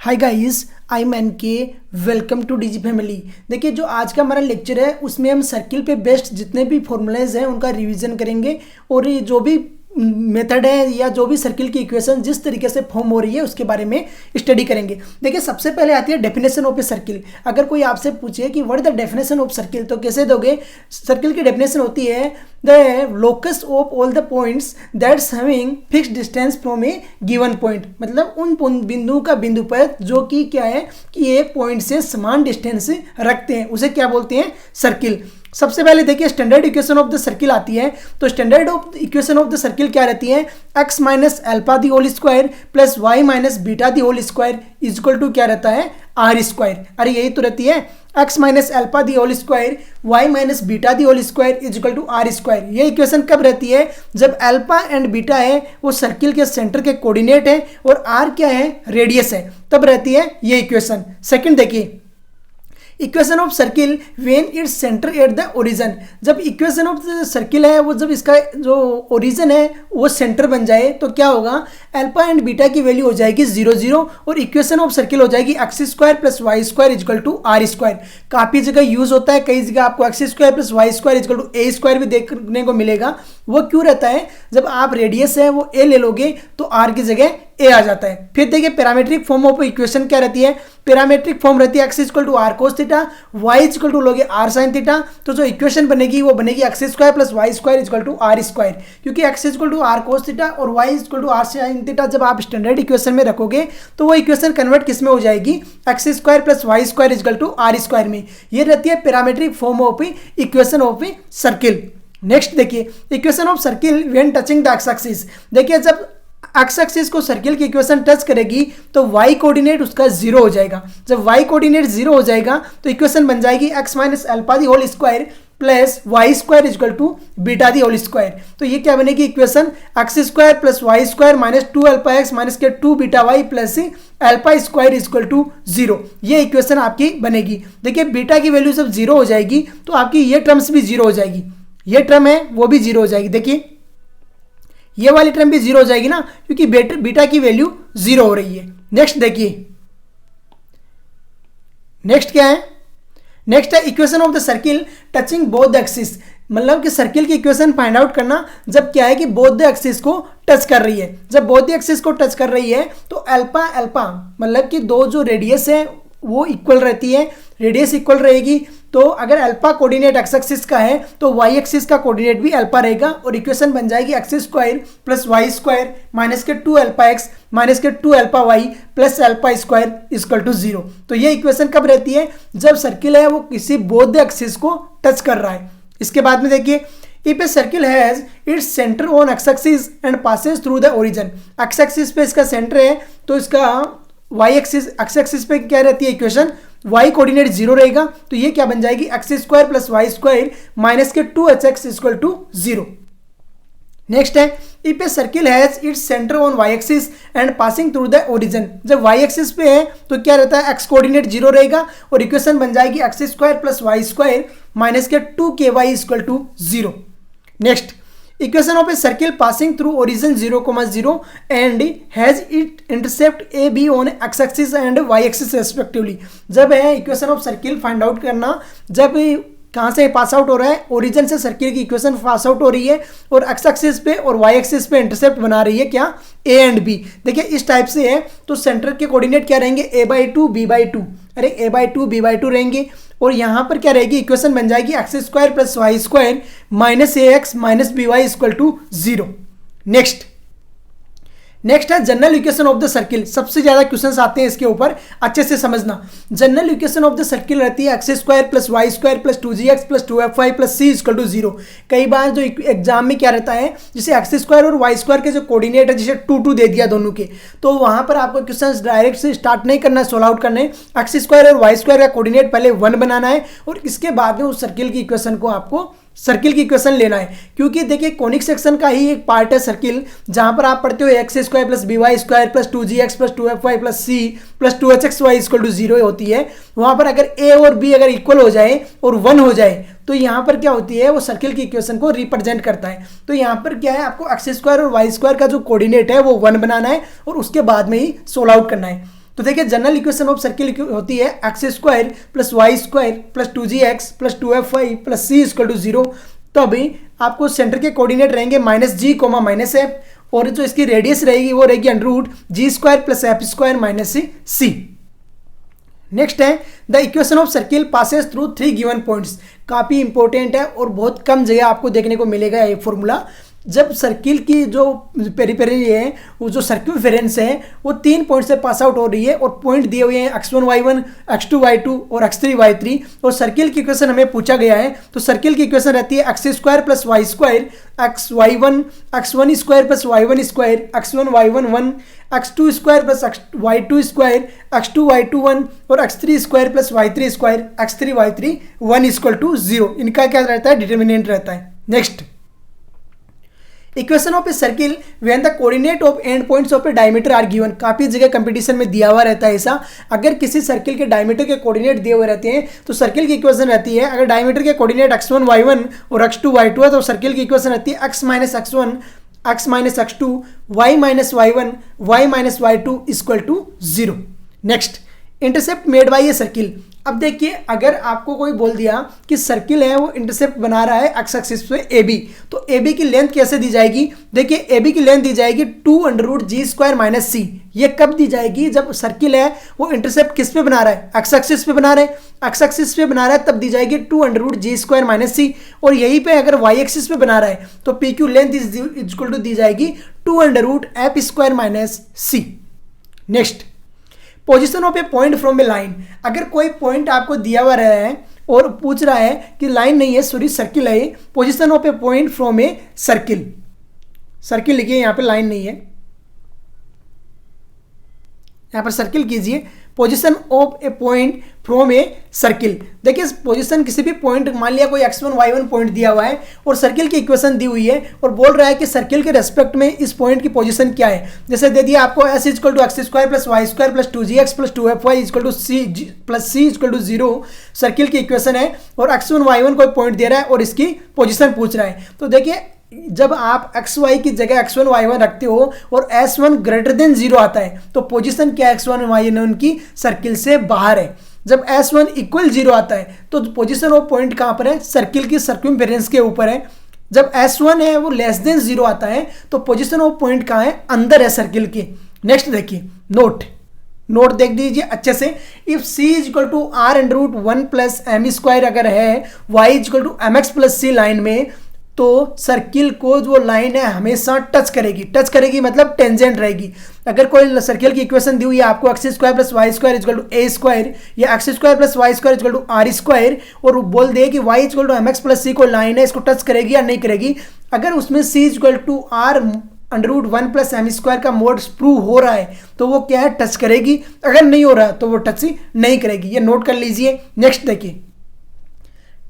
Hi guys, I am N K. Welcome to DG family. देखिए, जो आज का हमारा लेक्चर है उसमें हम सर्किल पे बेस्ड जितने भी फॉर्मूलाज हैं उनका रिवीजन करेंगे और ये जो भी मेथड है या जो भी सर्किल की इक्वेशन जिस तरीके से फॉर्म हो रही है उसके बारे में स्टडी करेंगे। देखिए, सबसे पहले आती है डेफिनेशन ऑफ ए सर्किल। अगर कोई आपसे पूछे कि what is the definition of circle तो कैसे दोगे? सर्किल की डेफिनेशन होती है the locus of all the points that's having fixed distance from A given point. मतलब उन बिंदु का बिंदु पर जो कि क्या है कि एक पॉइंट से समान डिस्टेंस रखते हैं, उसे क्या बोलते हैं? सर्किल। सबसे पहले देखिए, standard equation of the circle आती है। तो standard of equation of the circle क्या रहती है? x minus alpha the whole square plus y minus beta the whole square is equal to क्या रहता है? R square. अरे यही तो रहती है, x minus alpha the whole square y minus beta the whole square is equal to are square. ये equation कब रहती है? जब एल्फा एंड बीटा है वो सर्किल के सेंटर के कोऑर्डिनेट है और आर क्या है? रेडियस है, तब रहती है ये इक्वेशन। सेकंड देखिए, equation of circle when its centre at the origin. जब इक्वेशन ऑफ सर्किल है वो जब इसका जो ओरिजिन है वो सेंटर बन जाए तो क्या होगा? अल्फा एंड बीटा की वैल्यू हो जाएगी 0 0 और इक्वेशन ऑफ सर्किल हो जाएगी x square plus Y square is equal to are square. काफ़ी जगह यूज होता है, कई जगह आपको x square plus Y square is equal to a square भी देखने को मिलेगा। वो क्यों रहता है? जब आप रेडियस है वो ए ले लोगे तो आर की जगह ए आ जाता है। फिर देखिए, पैरामीट्रिक फॉर्म ऑफ इक्वेशन क्या रहती है? पैरामीट्रिक फॉर्म रहती है X equal to R cos theta, Y equal to लोगे आर साइन थीटा। तो जो इक्वेशन बनेगी वो बनेगी X square plus Y square equal to are square, क्योंकि X equal to R cos theta और Y equal to R sine theta जब आप स्टैंडर्ड इक्वेशन में रखोगे तो वो इक्वेशन कन्वर्ट किस में हो जाएगी? X square plus Y square equal to are square में। ये रहती है parametric form of equation of circle. Next देखिए, equation of circle when touching the X axis. देखिए, जब एक्स एक्सिस को सर्किल की इक्वेशन टच करेगी तो वाई कोऑर्डिनेट उसका 0 हो जाएगा। जब वाई कोऑर्डिनेट 0 हो जाएगा तो इक्वेशन बन जाएगी x minus alpha the whole square plus Y square is equal to beta the whole square. तो ये क्या बनेगी equation? X square plus Y square minus 2 alpha x minus के 2 beta y plus alpha square is equal to 0। ये equation आपकी बनेगी। देखिए, beta की वैल्यू जब 0 हो जाएगी तो आपकी ये टर्म्स भी 0 हो जाएगी, ये टर्म है वो भी 0 हो जाएगी। देखिए, ये वाली टर्म भी 0 हो जाएगी ना, क्योंकि बीटा की वैल्यू 0 हो रही है। नेक्स्ट देखिए, नेक्स्ट क्या है? नेक्स्ट है equation of the circle touching both the axis. मतलब कि सर्किल की इक्वेशन फाइंड आउट करना जब क्या है कि बोथ द एक्सिस को टच कर रही है। जब बोथ द एक्सिस को टच कर रही है तो अल्फा अल्फा मतलब कि दो जो रेडियस है वो इक्वल रहती है, रेडियस इक्वल रहेगी। तो अगर अल्फा कोऑर्डिनेट एक्स एक्सिस का है तो वाई एक्सिस का कोऑर्डिनेट भी अल्फा रहेगा और इक्वेशन बन जाएगी x square plus Y square minus के 2 अल्फा एक्स माइनस के 2 alpha y plus alpha square equal to 0। तो ये इक्वेशन कब रहती है? जब सर्किल है वो किसी बोथ द एक्सिस को टच कर रहा है। इसके बाद में देखिए, if a circle has its centre on x axis and passes through the origin. X axis पे इसका सेंटर है तो इसका वाई एक्सिस एक्स एक्सिस पे क्या रहती है इक्वेशन? वाई कोऑर्डिनेट 0 रहेगा। तो ये क्या बन जाएगी? X square plus Y square minus के 2hx इक्वल टू 0। नेक्स्ट है, if a circle has its centre on y axis and passing through the origin. जब वाई एक्सिस पे है तो क्या रहता है? एक्स कोऑर्डिनेट 0 रहेगा और इक्वेशन बन जाएगी x square plus Y square minus के 2ky equal to 0। Next, equation of a circle passing through origin 0,0 and has it intercept a b on x axis and y axis respectively. जब है equation of circle find out करना, जब कहाँ से pass out हो रहा है? Origin से सर्किल की इक्वेशन पास आउट हो रही है और एक्स एक्सिस पे और वाई एक्सिस पे इंटरसेप्ट बना रही है क्या? A and b. देखिए, इस टाइप से है तो सेंटर के कोऑर्डिनेट क्या रहेंगे? a/2 b/2। अरे a/2 b/2 रहेंगे और यहाँ पर क्या रहेगी? इक्वेशन बन जाएगी x square plus Y square minus ax minus by equal to 0। Next है general equation of the circle. सबसे ज्यादा क्वेश्चंस आते हैं इसके ऊपर, अच्छे से समझना। General equation of the circle रहती है x square plus Y square plus 2gx plus 2fy plus c equal to 0। कई बार जो एग्जाम में क्या रहता है, जैसे एक्स स्क्वायर और वाई स्क्वायर के जो कोऑर्डिनेट है जैसे 2 दे दिया दोनों के, तो वहां पर आपको क्वेश्चन डायरेक्ट से स्टार्ट नहीं करना, सोल्व आउट करने। एक्स स्क्वायर और वाई स्क्वायर का कोऑर्डिनेट पहले 1 बनाना है और इसके बाद में उस सर्किल की इक्वेशन को आपको सर्किल की इक्वेशन लेना है। क्योंकि देखिए, कोनिक सेक्शन का ही एक पार्ट है सर्किल, जहां पर आप पढ़ते हो x square plus by square plus 2gx plus 2fy plus c plus 2hxy equal to 0 होती है। वहां पर अगर a और b अगर इक्वल हो जाए और 1 हो जाए तो यहाँ पर क्या होती है? वो सर्किल की इक्वेशन को रिप्रेजेंट करता है। तो यहाँ पर क्या है, आपको एक्स स्क्वायर और वाई स्क्वायर का जो कोऑर्डिनेट है वो 1 बनाना है और उसके बाद में ही सोल्व आउट करना है। तो देखिए जनरल इक्वेशन ऑफ सर्किल होती है x square plus Y square plus 2gx plus 2fy plus c equal to 0। तो अभी आपको सेंटर के कोऑर्डिनेट रहेंगे -g, -f, और जो इसकी रेडियस रहेगी वो रहेगी √g² plus f² - c। Next है the equation of circle passes through 3 given points. काफ़ी इंपॉर्टेंट है और बहुत कम जगह आपको देखने को मिलेगा ये फॉर्मूला। जब सर्किल की जो पेरीफेरी है, वो जो सर्क्यूफेरेंस है वो 3 पॉइंट से पास आउट हो रही है, और पॉइंट दिए हुए हैं x1 y1, x2 y2 और x3 y3, और सर्किल की इक्वेशन हमें पूछा गया है। तो सर्किल की इक्वेशन रहती है x² plus y² x1 square plus y1 square x1 y1 1 x2 square plus y2 square x2 y2 1 और x3 square plus y3 square x3 y3 1 equal to 0। इनका क्या रहता है, डिटर्मिनेंट रहता है। Next, equation of a circle when the coordinate of end points of a diameter are given. काफी जगह competition में दिया हुआ रहता है ऐसा। अगर किसी सर्किल के डायमीटर के कोऑर्डिनेट दिए हुए रहते हैं तो सर्किल की इक्वेशन रहती है, अगर डायमीटर के कोऑर्डिनेट x1 y1 और x2 y2 है तो सर्किल की इक्वेशन रहती है x minus x1 x minus x2 y minus y1 y minus y2 equal to 0। Next, intercept made by a circle. अब देखिए, अगर आपको कोई बोल दिया कि सर्किल है वो इंटरसेप्ट बना रहा है एक्स एक्सिस पे ए बी, तो ए बी की लेंथ कैसे दी जाएगी? देखिए, ए बी की लेंथ दी जाएगी 2√g² माइनस c। ये कब दी जाएगी? जब सर्किल है वो इंटरसेप्ट किस पे बना रहा है, एक्स एक्सिस पे बना रहा है। एक्स एक्सिस पे बना रहा है तब दी जाएगी 2√g² माइनस c, और यहीं पे अगर वाई एक्सिस पे बना रहा है तो P Q length is equal to दी जाएगी 2√f² minus c। Next, position of a point from a line. अगर कोई पॉइंट आपको दिया हुआ रहा है और पूछ रहा है कि लाइन नहीं है, सॉरी सर्किल है, position of a point from a circle. Circle लिखिए, यहां पे लाइन नहीं है, यहां पर सर्किल कीजिए। Position of a point from a circle. देखिए, पोजीशन किसी भी पॉइंट, मान लिया कोई x1 y1 पॉइंट दिया हुआ है और सर्किल की इक्वेशन दी हुई है और बोल रहा है कि सर्किल के रेस्पेक्ट में इस पॉइंट की पोजीशन क्या है। जैसे दे दिया आपको s equal to x² plus y² plus 2gx plus 2fy equal to c plus c equal to 0 circle की इक्वेशन है, और x1 y1 कोई पॉइंट दे रहा है और इसकी पोजिशन पूछ रहा है। तो देखिए, जब आप xy की जगह x1 y1 रखते हो और s1 ग्रेटर देन 0 आता है तो पोजीशन क्या है x1 y1 की, सर्किल से बाहर है। जब s1 इक्वल 0 आता है तो पोजीशन ऑफ पॉइंट कहां पर है, सर्किल की सर्कमफेरेंस के ऊपर है। जब s1 है वो लेस देन 0 आता है तो पोजीशन ऑफ पॉइंट कहां है, अंदर है सर्किल के। नेक्स्ट देखिए, नोट देख दीजिए अच्छे से। If c equal to r√1 plus m² अगर है, y equal to mx plus c line में, तो सर्किल को जो लाइन है हमेशा टच करेगी मतलब टेंजेंट रहेगी। अगर कोई सर्किल की इक्वेशन दी हुई है आपको x² plus y² equal to a² या x² plus y² equal to r², और वो बोल दे कि y equal to mx plus c कोई लाइन है, इसको टच करेगी या नहीं करेगी। अगर उसमें c equal to r√1 plus m² का मोड प्रूव हो रहा है तो वो क्या है, टच करेगी। अगर नहीं हो रहा तो वो टच नहीं करेगी। ये नोट कर लीजिए। नेक्स्ट देखिए,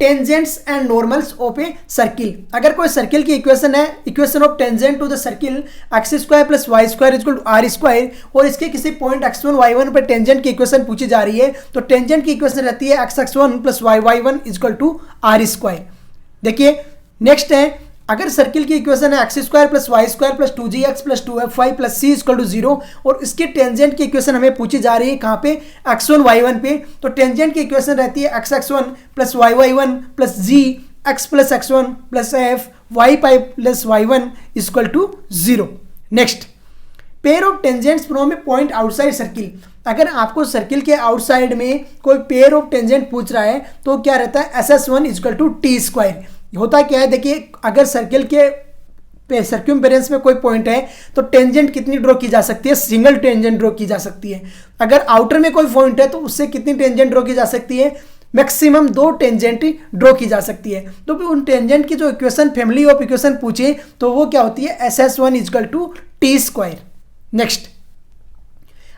tangents and normals of a circle. अगर कोई सर्किल की इक्वेशन है, equation of tangent to the circle x² plus y² equal to r², और इसके किसी पॉइंट x1 y1 पर टेंजेंट की इक्वेशन पूछी जा रही है तो टेंजेंट की इक्वेशन रहती है x1 plus y1 equal to r²। देखिए, नेक्स्ट है, अगर सर्किल की इक्वेशन है x² plus y² plus 2gx plus 2fy plus c equal to 0, और इसके टेंजेंट की इक्वेशन हमें पूछी जा रही है कहाँ पे, x1 y1 पे, तो टेंजेंट की इक्वेशन रहती है x1 plus y1 plus g x plus x1 plus f y plus y1 equal to 0। Next, pair of tangents from a point outside circle. अगर आपको सर्किल के आउटसाइड में कोई पेयर ऑफ टेंजेंट पूछ रहा है तो क्या रहता है, SS1 इक्वल टू t²। होता क्या है, देखिए, अगर सर्किल के सर्क्यूम्फेरेंस में कोई पॉइंट है तो टेंजेंट कितनी ड्रॉ की जा सकती है, सिंगल टेंजेंट ड्रॉ की जा सकती है। अगर आउटर में कोई पॉइंट है तो उससे कितनी टेंजेंट ड्रॉ की जा सकती है, मैक्सिमम 2 टेंजेंट ड्रॉ की जा सकती है। तो फिर उन टेंजेंट की जो इक्वेशन, फैमिली ऑफ इक्वेशन पूछे तो वो क्या होती है, SS1 equal to t²। Next,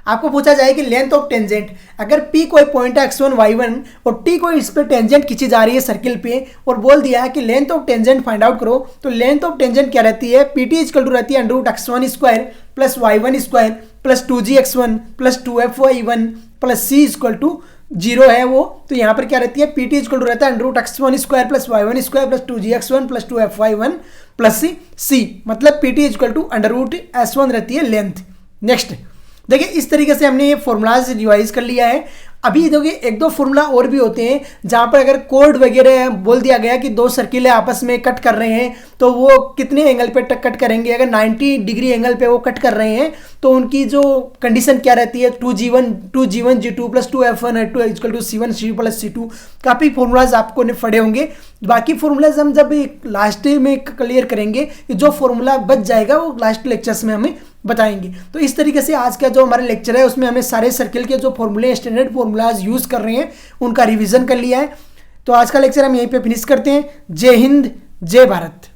आपको पूछा जाए कि लेंथ ऑफ टेंजेंट। अगर P कोई पॉइंट है x1 y1 और T कोई इस पर टेंजेंट खींची जा रही है सर्किल पे और बोल दिया है कि length of tangent find out करो, तो लेंथ ऑफ टेंजेंट क्या रहती है, PT इक्वल टू रहती है √x1² plus y1² plus 2gx1 plus 2fy1 plus c equal to 0 है वो। तो यहाँ पर क्या रहती है, PT इक्वल टू रहता है √x1² plus y1² plus 2gx1 plus 2fy1 plus c, मतलब PT इक्वल टू √s1 रहती है लेंथ। नेक्स्ट, देखिए इस तरीके से हमने ये फॉर्मूलाज रिवाइज कर लिया है। अभी देखिए एक दो फॉर्मूला और भी होते हैं जहाँ पर अगर कोड वगैरह बोल दिया गया कि दो सर्किल आपस में कट कर रहे हैं तो वो कितने एंगल पे कट करेंगे, अगर 90 डिग्री एंगल पे वो कट कर रहे हैं तो उनकी जो कंडीशन क्या रहती है, 2G1 G2 plus 2F1 F2 equal to C1 C plus C2। काफ़ी फॉर्मूलाज आपको ने पढ़े होंगे। बाकी फॉर्मूलाज हम जब लास्ट में क्लियर करेंगे, जो फॉर्मूला बच जाएगा वो लास्ट लेक्चर्स में हमें बताएंगे। तो इस तरीके से आज का जो हमारा लेक्चर है उसमें हमें सारे सर्किल के जो फॉर्मूले स्टैंडर्ड फॉर्मूलाज यूज़ कर रहे हैं उनका रिवीजन कर लिया है। तो आज का लेक्चर हम यहीं पे फिनिश करते हैं। जय हिंद, जय भारत।